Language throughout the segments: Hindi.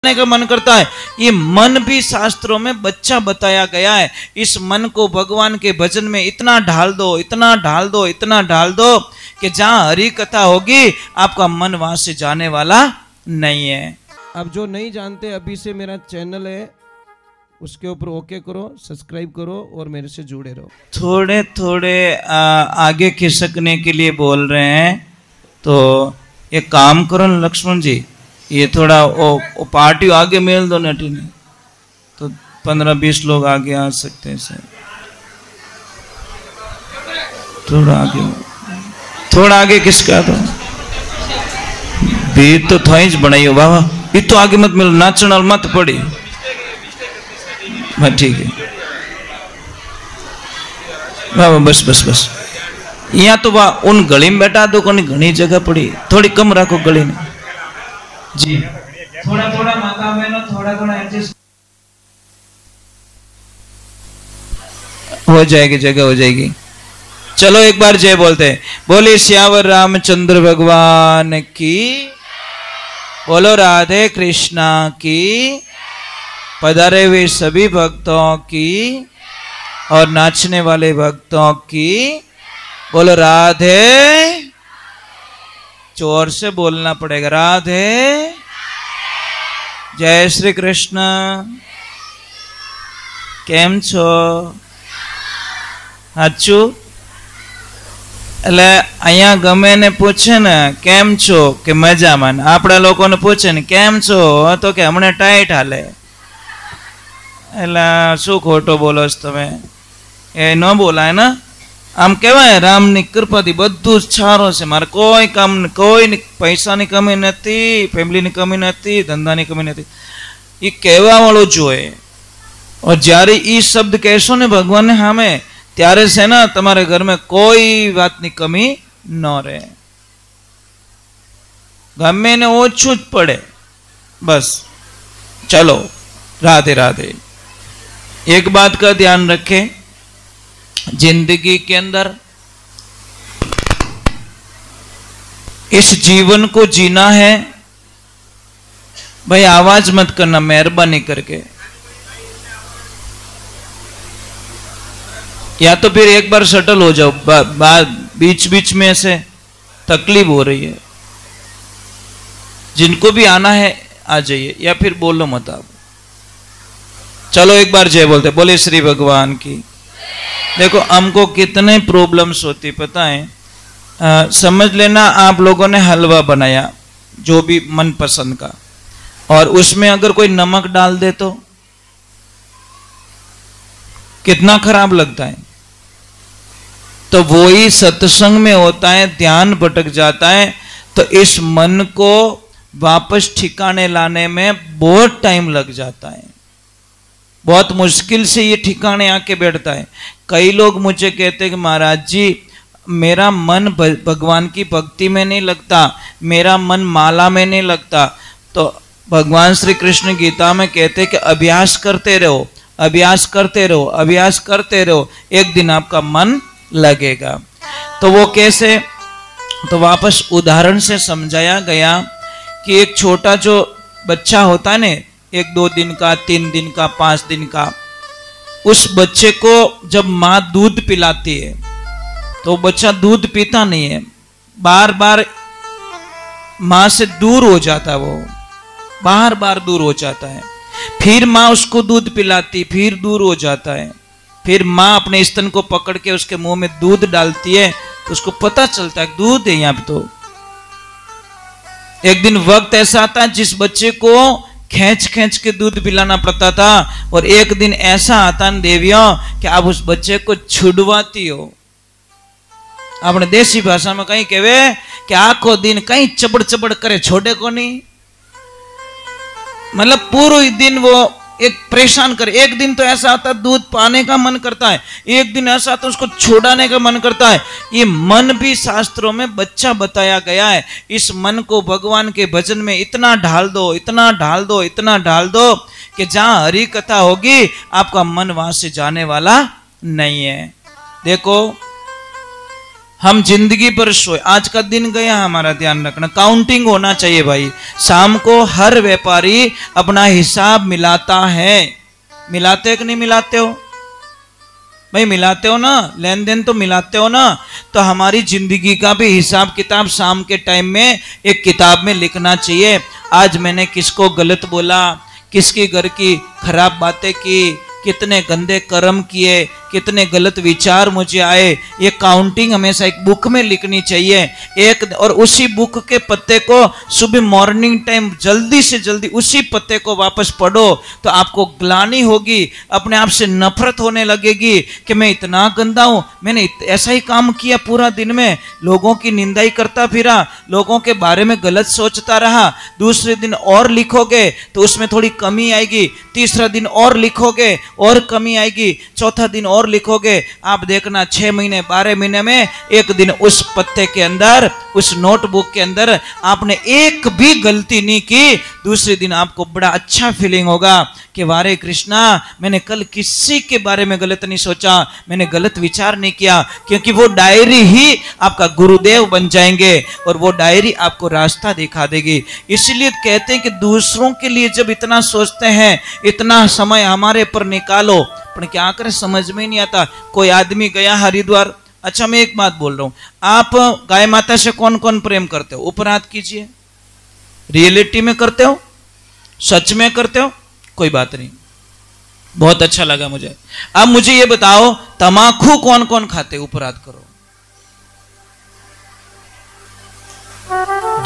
का मन करता है। ये मन भी शास्त्रों में बच्चा बताया गया है। इस मन को भगवान के भजन में इतना ढाल दो, इतना ढाल दो, इतना ढाल दो कि जहां हरि कथा होगी आपका मन वहां से जाने वाला नहीं है। अब जो नहीं जानते, अभी से मेरा चैनल है उसके ऊपर ओके करो, सब्सक्राइब करो और मेरे से जुड़े रहो। थोड़े थोड़े आगे खिसकने के लिए बोल रहे हैं, तो ये काम करो ना लक्ष्मण जी, ये थोड़ा वो पार्टी आगे मेल दो नटी ने, तो 15-20 लोग आगे आ सकते हैं सर। थोड़ा आगे किसका दो, भीड़ तो थोड़ी ज बनाई हो बाबा, ये तो आगे मत मिलो, नाचना मत पड़ी। ठीक है बाबा, बस बस बस, यहाँ तो वाह उन गली में बैठा दो, कोई घनी जगह पड़ी, थोड़ी कम रखो गली में जी। थोड़ा थोड़ा माता बहनों, थोड़ा थोड़ा एडजस्ट हो जाएगी, जगह हो जाएगी। चलो एक बार जय बोलते हैं। बोले श्यावर रामचंद्र भगवान की, बोलो राधे कृष्णा की, पधारे हुए सभी भक्तों की और नाचने वाले भक्तों की, बोलो राधे। जोर से बोलना पड़ेगा, राधे। जय श्री कृष्ण। केम छो हाचू? એટલે અહીંયા ગમે ને પૂછે ને કેમ છો કે મજામાં, આપણા લોકોને પૂછે ને કેમ છો તો કે હમણે ટાઈટ હાલે, એટલે શું ખોટો બોલો છો તમે, એ ન બોલાય ને। આમ કહેવાય રામની કૃપાથી બધું જ સારું છે, મારે કોઈ કામ, કોઈ પૈસાની કમી નથી, ફેમિલીની કમી નથી, ધંધાની કમી નથી, એ કહેવા વાળો જોઈએ। और જ્યારે એ શબ્દ કહેશો ને ભગવાનને સામે, ત્યારે છે ને તમારે ઘર में કોઈ વાતની કમી ન રહે, ગમે ને ઓછું જ પડે बस। चलो राधे राधे। एक बात का ध्यान रखें, जिंदगी के अंदर इस जीवन को जीना है भाई, आवाज मत करना मेहरबानी करके, या तो फिर एक बार शटल हो जाओ, बीच बीच में से तकलीफ हो रही है, जिनको भी आना है आ जाइए, या फिर बोलो मत आप। चलो एक बार जय बोलते, बोले श्री भगवान की। देखो हमको कितने प्रॉब्लम्स होती पता है, समझ लेना आप लोगों ने हलवा बनाया जो भी मनपसंद का, और उसमें अगर कोई नमक डाल दे तो कितना खराब लगता है। तो वो ही सत्संग में होता है, ध्यान भटक जाता है, तो इस मन को वापस ठिकाने लाने में बहुत टाइम लग जाता है, बहुत मुश्किल से ये ठिकाने आके बैठता है। कई लोग मुझे कहते हैं कि महाराज जी मेरा मन भगवान की भक्ति में नहीं लगता, मेरा मन माला में नहीं लगता। तो भगवान श्री कृष्ण गीता में कहते हैं कि अभ्यास करते रहो, अभ्यास करते रहो, अभ्यास करते रहो, एक दिन आपका मन लगेगा। तो वो कैसे, तो वापस उदाहरण से समझाया गया कि एक छोटा जो बच्चा होता है ना, 1-2 दिन का, 3 दिन का, 5 दिन का, उस बच्चे को जब माँ दूध पिलाती है तो बच्चा दूध पीता नहीं है, बार बार माँ से दूर हो जाता है, वो बार बार दूर हो जाता है। फिर माँ उसको दूध पिलाती, फिर दूर हो जाता है, फिर माँ अपने स्तन को पकड़ के उसके मुंह में दूध डालती है, तो उसको पता चलता है दूध है यहाँ पे। तो एक दिन वक्त ऐसा आता है जिस बच्चे को खींच खींच के दूध पिलाना पड़ता था, और एक दिन ऐसा आता है देवियों कि आप उस बच्चे को छुड़वाती हो। अपने देसी भाषा में कहीं कहे कि आखो दिन कहीं चबड़ चबड़ करे, छोड़े को नहीं, मतलब पूरे दिन वो एक परेशान करे। एक दिन तो ऐसा आता है दूध पाने का मन करता है, एक दिन ऐसा आता है उसको छोड़ाने का मन करता है। ये मन भी शास्त्रों में बच्चा बताया गया है। इस मन को भगवान के भजन में इतना ढाल दो, इतना ढाल दो, इतना ढाल दो कि जहां हरि कथा होगी आपका मन वहां से जाने वाला नहीं है। देखो हम जिंदगी भर सोए, आज का दिन गया, हमारा ध्यान रखना, काउंटिंग होना चाहिए भाई। शाम को हर व्यापारी अपना हिसाब मिलाता है। मिलाते हो कि नहीं मिलाते हो भाई? मिलाते हो ना, लेन देन तो मिलाते हो ना। तो हमारी जिंदगी का भी हिसाब किताब शाम के टाइम में एक किताब में लिखना चाहिए। आज मैंने किसको गलत बोला, किसकी घर की खराब बातें की, कितने गंदे कर्म किए, कितने गलत विचार मुझे आए, ये काउंटिंग हमेशा एक बुक में लिखनी चाहिए। और उसी बुक के पत्ते को सुबह मॉर्निंग टाइम जल्दी से जल्दी उसी पत्ते को वापस पढ़ो तो आपको ग्लानि होगी, अपने आप से नफरत होने लगेगी कि मैं इतना गंदा हूं, मैंने ऐसा ही काम किया पूरा दिन में, लोगों की निंदाई करता फिरा, लोगों के बारे में गलत सोचता रहा। दूसरे दिन और लिखोगे तो उसमें थोड़ी कमी आएगी, तीसरा दिन और लिखोगे और कमी आएगी, चौथा दिन और लिखोगे। आप देखना 6 महीने 12 महीने में एक दिन उस पत्ते के अंदर, उस नोटबुक के अंदर आपने एक भी गलती नहीं की, दूसरे दिन आपको बड़ा अच्छा फीलिंग होगा कि वारे कृष्णा, मैंने कल किसी के बारे में गलत नहीं सोचा, मैंने गलत विचार नहीं किया। क्योंकि वो डायरी ही आपका गुरुदेव बन जाएंगे और वो डायरी आपको रास्ता दिखा देगी। इसलिए कहते हैं कि दूसरों के लिए जब इतना सोचते हैं, इतना समय हमारे पर निकालो, पर क्या करें समझ में नहीं आता। कोई आदमी गया हरिद्वार, अच्छा मैं एक बात बोल रहा हूं, आप गाय माता से कौन कौन प्रेम करते हो? उपराध कीजिए, रियलिटी में करते हो, सच में करते हो, कोई बात नहीं, बहुत अच्छा लगा मुझे। अब मुझे ये बताओ, तमाकू कौन कौन खाते? उपराध करो।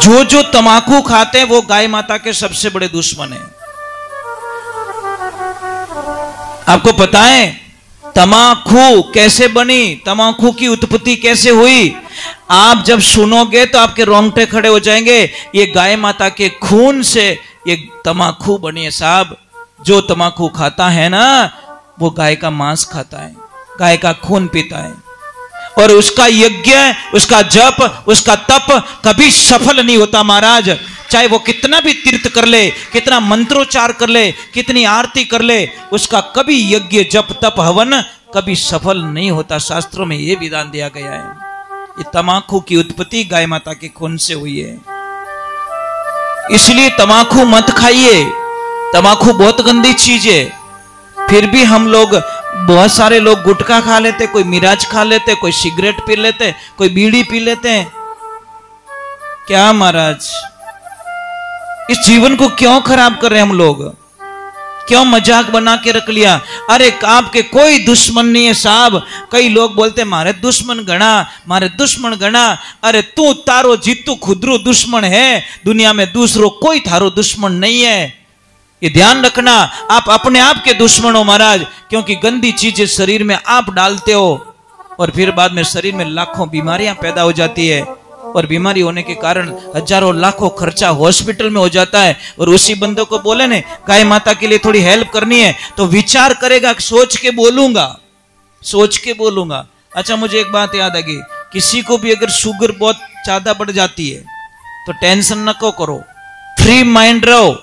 जो जो तमाकू खाते हैं वो गाय माता के सबसे बड़े दुश्मन हैं। आपको पता है तमाकू कैसे बनी, तमाकू की उत्पत्ति कैसे हुई? आप जब सुनोगे तो आपके रोंगटे खड़े हो जाएंगे। ये गाय माता के खून से ये तमाकू बनी है साहब। जो तमाकू खाता है ना, वो गाय का मांस खाता है, गाय का खून पीता है, और उसका यज्ञ, उसका जप, उसका तप कभी सफल नहीं होता महाराज। चाहे वो कितना भी तीर्थ कर ले, कितना मंत्रोच्चार कर ले, कितनी आरती कर ले, उसका कभी यज्ञ जप तप हवन कभी सफल नहीं होता। शास्त्रों में यह विधान दिया गया है। ये तमाकू की उत्पत्ति गाय माता के खून से हुई है। इसलिए तमाकू मत खाइए, तमाकू बहुत गंदी चीज है। फिर भी हम लोग, बहुत सारे लोग गुटखा खा लेते, कोई मिराज खा लेते, कोई सिगरेट पी लेते, कोई बीड़ी पी लेते हैं। क्या महाराज, इस जीवन को क्यों खराब कर रहे हैं हम लोग? क्यों मजाक बना के रख लिया? अरे आपके कोई दुश्मन नहीं है साहब। कई लोग बोलते मारे दुश्मन गणा, मारे दुश्मन गणा। अरे तू तारो जीतू खुदरो दुश्मन है, दुनिया में दूसरों कोई थारो दुश्मन नहीं है। ये ध्यान रखना, आप अपने आप के दुश्मन हो महाराज, क्योंकि गंदी चीजें शरीर में आप डालते हो और फिर बाद में शरीर में लाखों बीमारियां पैदा हो जाती है, और बीमारी होने के कारण हजारों लाखों खर्चा हॉस्पिटल में हो जाता है। और उसी बंदे को बोले ने गाय माता के लिए थोड़ी हेल्प करनी है तो विचार करेगा, सोच के बोलूंगा, सोच के बोलूंगा। अच्छा मुझे एक बात याद आ गई, किसी को भी अगर शुगर बहुत ज्यादा बढ़ जाती है तो टेंशन न करो, फ्री माइंड रहो।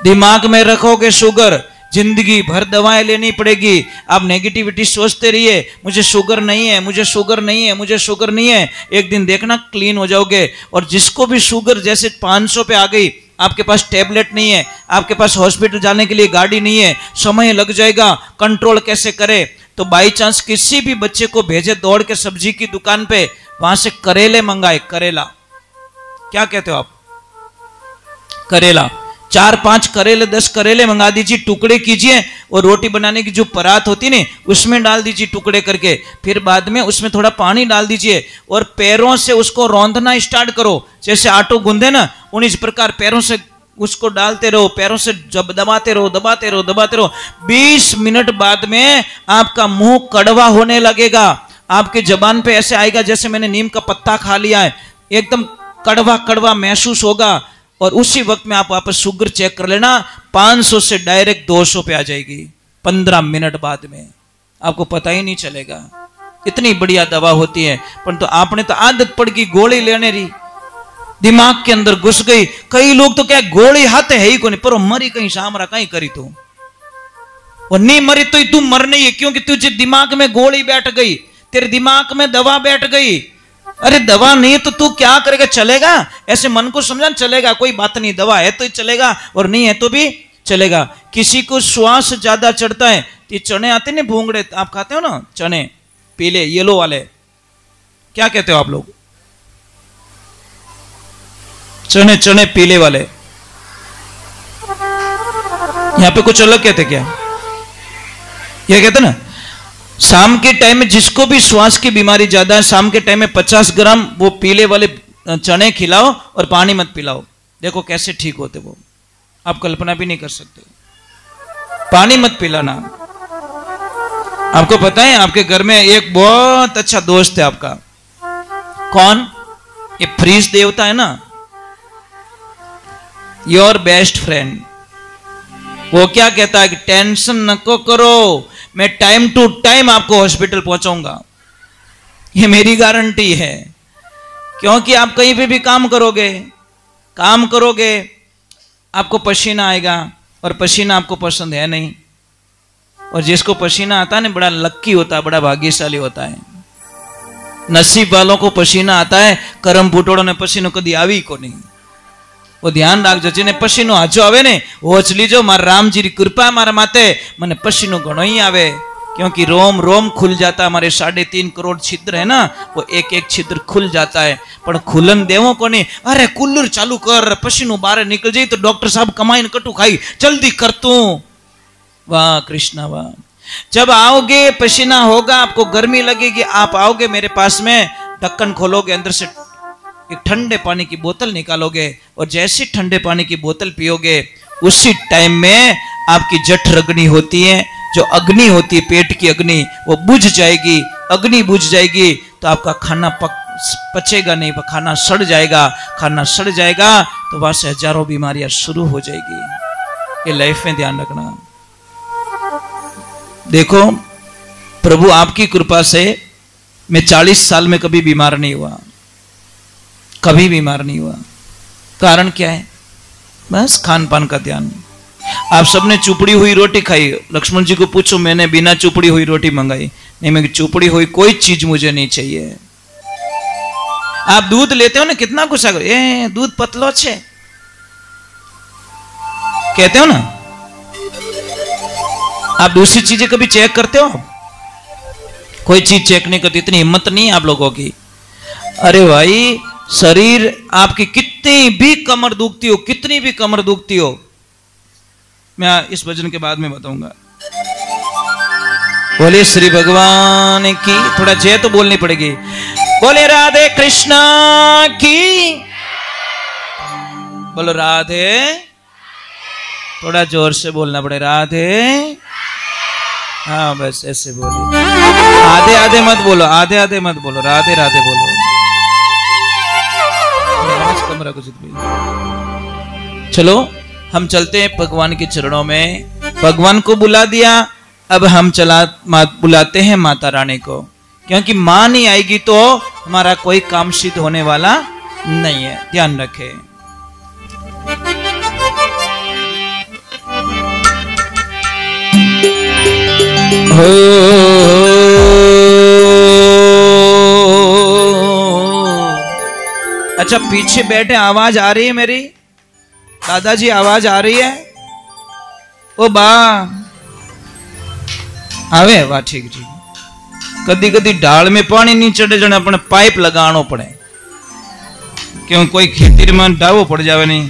दिमाग में रखोगे शुगर, जिंदगी भर दवाएं लेनी पड़ेगी। आप नेगेटिविटी सोचते रहिए, मुझे शुगर नहीं है, मुझे शुगर नहीं है, मुझे शुगर नहीं है। एक दिन देखना क्लीन हो जाओगे। और जिसको भी शुगर जैसे 500 पे आ गई, आपके पास टेबलेट नहीं है, आपके पास हॉस्पिटल जाने के लिए गाड़ी नहीं है, समय लग जाएगा, कंट्रोल कैसे करे? तो बाई चांस किसी भी बच्चे को भेजे दौड़ के सब्जी की दुकान पे, वहां से करेले मंगाए, करेला, क्या कहते हो आप? करेला, 4-5 करेले, 10 करेले मंगा दीजिए, टुकड़े कीजिए और रोटी बनाने की जो परात होती है उसमें डाल दीजिए टुकड़े करके। फिर बाद में उसमें थोड़ा पानी डाल दीजिए और पैरों से उसको रौंदना स्टार्ट करो, जैसे आटो गूंदे ना, उन्हीं प्रकार पैरों से उसको डालते रहो, पैरों से जब दबाते रहो, दबाते रहो, दबाते रहो। 20 मिनट बाद में आपका मुंह कड़वा होने लगेगा, आपके जबान पे ऐसे आएगा जैसे मैंने नीम का पत्ता खा लिया है, एकदम कड़वा कड़वा महसूस होगा। और उसी वक्त में आप वापस शुगर चेक कर लेना, 500 से डायरेक्ट 200 पे आ जाएगी 15 मिनट बाद में, आपको पता ही नहीं चलेगा। इतनी बढ़िया दवा होती है, परंतु आपने तो आदत पड़ गई गोली लेने री, दिमाग के अंदर घुस गई। कई लोग तो क्या गोली हाथ है ही कोनी, पर मरी कहीं सामरा कहीं करी तो वो नहीं मरी तो तू मर नहीं है, क्योंकि तुझे दिमाग में गोली बैठ गई, तेरे दिमाग में दवा बैठ गई। अरे दवा नहीं है तो तू क्या करेगा, चलेगा? ऐसे मन को समझा, चलेगा, कोई बात नहीं, दवा है तो चलेगा और नहीं है तो भी चलेगा। किसी को श्वास ज्यादा चढ़ता है, ये चने आते ना भूंगड़े, आप खाते हो ना चने, पीले येलो वाले, क्या कहते हो आप लोग? चने, चने पीले वाले, यहां पे कुछ अलग कहते क्या? ये कहते ना, शाम के टाइम में जिसको भी श्वास की बीमारी ज्यादा है, शाम के टाइम में 50 ग्राम वो पीले वाले चने खिलाओ और पानी मत पिलाओ, देखो कैसे ठीक होते वो, आप कल्पना भी नहीं कर सकते। पानी मत पिलाना। आपको पता है आपके घर में एक बहुत अच्छा दोस्त है आपका, कौन? ये फ्रीज देवता है ना, योर बेस्ट फ्रेंड। वो क्या कहता है कि टेंशन नको करो, मैं टाइम टू टाइम आपको हॉस्पिटल पहुंचाऊंगा, ये मेरी गारंटी है। क्योंकि आप कहीं पे भी काम करोगे आपको पसीना आएगा, और पसीना आपको पसंद है नहीं, और जिसको पसीना आता है ना बड़ा लक्की होता है, बड़ा भाग्यशाली होता है। नसीब वालों को पसीना आता है, करम फूटोड़ों ने पसीनो कदी आवी को नहीं। वो ध्यान राखजो, जेने पसीनो हाचो आवे ने वोच लीजो, मारा रामजी की कृपा मारा माते मने पसीनो घणो ही आवे, क्योंकि रोम रोम खुल जाता। हमारे 3.5 करोड़ छिद्र है ना, वो एक एक छिद्र खुल जाता है, पर खुलन देवो को नहीं। अरे कूलर चालू कर, पसीनो बाहर निकल जाए तो डॉक्टर साहब कमाई कटू खाई, जल्दी कर तू। वाह कृष्णा वाह। जब आओगे पसीना होगा, आपको गर्मी लगेगी, आप आओगे मेरे पास में, ढक्कन खोलोगे, अंदर से एक ठंडे पानी की बोतल निकालोगे, और जैसे ठंडे पानी की बोतल पियोगे उसी टाइम में आपकी जठर अग्नि होती है, जो अग्नि होती है पेट की अग्नि, वो बुझ जाएगी। अग्नि बुझ जाएगी तो आपका खाना पचेगा नहीं, खाना सड़ जाएगा। खाना सड़ जाएगा तो वहां से हजारों बीमारियां शुरू हो जाएगी। ये लाइफ में ध्यान रखना। देखो प्रभु आपकी कृपा से मैं 40 साल में कभी बीमार नहीं हुआ, कभी बीमार नहीं हुआ। कारण क्या है? बस खान पान का ध्यान। आप सबने चुपड़ी हुई रोटी खाई, लक्ष्मण जी को पूछो, मैंने बिना चुपड़ी हुई रोटी मंगाई नहीं, मैं चुपड़ी हुई कोई चीज मुझे नहीं चाहिए। आप दूध लेते हो ना, कितना गुस्सा करो, ए दूध पतलो छे कहते हो ना। आप दूसरी चीजें कभी चेक करते हो? कोई चीज चेक नहीं करती, इतनी हिम्मत नहीं है आप लोगों की। अरे भाई, शरीर आपकी कितनी भी कमर दुखती हो, कितनी भी कमर दुखती हो, मैं इस भजन के बाद में बताऊंगा। बोले श्री भगवान की, थोड़ा जय तो बोलनी पड़ेगी। बोले राधे कृष्णा की, बोलो राधे, थोड़ा जोर से बोलना पड़े, राधे। हाँ बस ऐसे बोलो, आधे आधे मत बोलो, आधे आधे मत बोलो, राधे राधे बोलो। कमरा कुछ भी। चलो हम चलते हैं भगवान के चरणों में। भगवान को बुला दिया, अब हम बुलाते हैं माता रानी को, क्योंकि मां नहीं आएगी तो हमारा कोई काम सिद्ध होने वाला नहीं है। ध्यान रखें। अच्छा पीछे बैठे, आवाज आ रही है मेरी? दादाजी आवाज आ रही है? ओ बा आवे? वाह ठीक ठीक। कदी कदी ढाल में पानी नहीं चढ़े जने अपने पाइप लगानो पड़े, क्यों कोई खेती में डावो पड़ जावे नहीं।